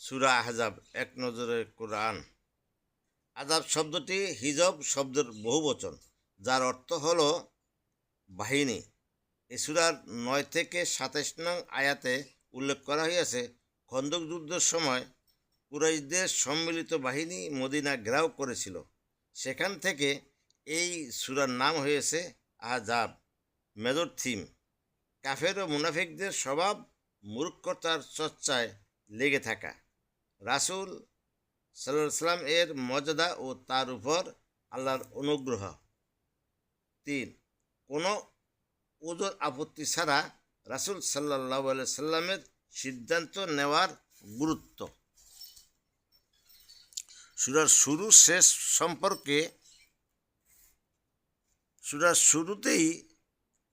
সূরা আহজাব এক নজরে কোরআন। আজাব শব্দটি হিজব শব্দের বহুবচন, যার অর্থ হল বাহিনী। এই সূরার 9 থেকে 27 নং আয়াতে উল্লেখ করা হয়েছে, খন্দক যুদ্ধের সময় কুরাইশদের সম্মিলিত বাহিনী মদিনা ঘেরাও করেছিল। সেখান থেকে এই সূরার নাম হয়েছে আহজাব। মেজর থিম: কাফের ও মুনাফিকদের স্বভাব মূর্খতার চর্চায় লেগে থাকা। রাসূল সাল্লাল্লাহু সাল্লাম এর মর্যাদা ও তার উপর আল্লাহর অনুগ্রহ। 3. কোনো ওজোর আপত্তি ছাড়া রাসূল সাল্লাল্লাহু আলাইহি সাল্লামের সিদ্ধান্ত নেওয়ার গুরুত্ব। সূরার শুরু শেষ সম্পর্কে সূরার শুরুতেই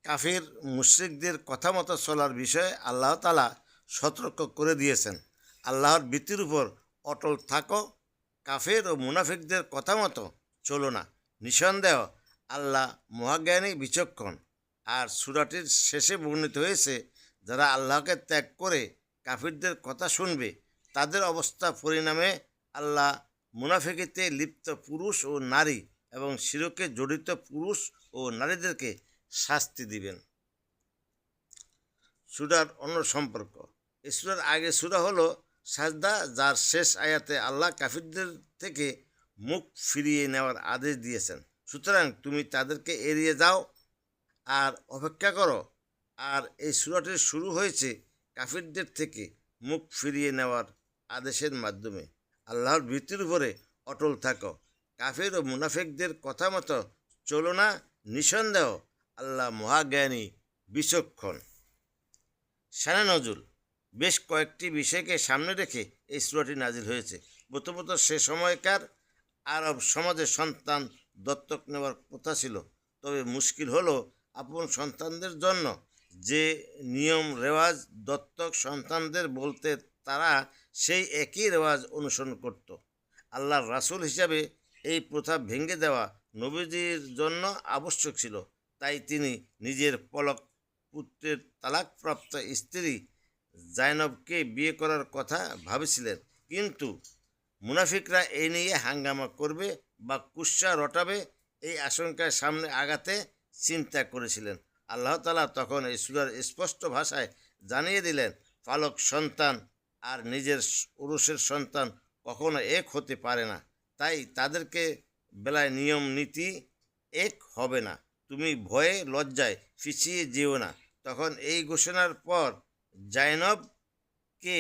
কাফের মুশরিকদের কথা মতো চলার বিষয়ে আল্লাহ তাআলা সতর্ক করে দিয়েছেন। আল্লাহর ভীতির উপর অটল থাকো, কাফের ও মুনাফিকদের কথা মতো চলো না। নিঃসন্দেহ আল্লাহ মহাজ্ঞানী বিচক্ষণ। আর সূরাটির শেষে বর্ণিত হয়েছে, যারা আল্লাহকে ত্যাগ করে কাফিরদের কথা শুনবে, তাদের অবস্থা পরিণামে আল্লাহ মুনাফিকিতে লিপ্ত পুরুষ ও নারী এবং শিরকে জড়িত পুরুষ ও নারীদেরকে শাস্তি দিবেন। সূরার অন্য সম্পর্ক: এই সূরার আগে সূরা হলো সাজদা, যার শেষ আয়াতে আল্লাহ কাফিরদের থেকে মুখ ফিরিয়ে নেওয়ার আদেশ দিয়েছেন। সুতরাং তুমি তাদেরকে এড়িয়ে যাও আর অপেক্ষা করো। আর এই সূরাটির শুরু হয়েছে কাফিরদের থেকে মুখ ফিরিয়ে নেওয়ার আদেশের মাধ্যমে। আল্লাহর ভীতির উপরে অটল থাকো, কাফির ও মুনাফিকদের কথা মতো চলো না। নিঃসন্দেহ আল্লাহ মহাজ্ঞানী বিচক্ষণ। শানে নজুল: বেশ কয়েকটি বিষয়কে সামনে রেখে এই সূরাটি নাজিল হয়েছে। প্রথমত, সে সময়কার আরব সমাজে সন্তান দত্তক নেওয়ার প্রথা ছিল। তবে মুশকিল হলো, আপন সন্তানদের জন্য যে নিয়ম রেওয়াজ দত্তক সন্তানদের বলতে, তারা সেই একই রেওয়াজ অনুসরণ করত। আল্লাহর রাসূল হিসাবে এই প্রথা ভেঙে দেওয়া নবীজির জন্য আবশ্যক ছিল। তাই তিনি নিজের পলক পুত্রের তালাকপ্রাপ্ত স্ত্রী জাইনবকে বিয়ে করার কথা ভাবেছিলেন, কিন্তু মুনাফিকরা এই নিয়ে হাঙ্গামা করবে বা কুৎসা রটাবে, এই আশঙ্কায় সামনে আগাতে চিন্তা করেছিলেন। আল্লাহ তাআলা তখন এই সূরার স্পষ্ট ভাষায় জানিয়ে দিলেন, পালক সন্তান আর নিজের উরুসের সন্তান কখনো এক হতে পারে না। তাই তাদেরকে বেলায় নিয়ম নীতি এক হবে না। তুমি ভয়ে লজ্জায় পিছিয়ে যেও না। তখন এই ঘোষণার পর জাইনবকে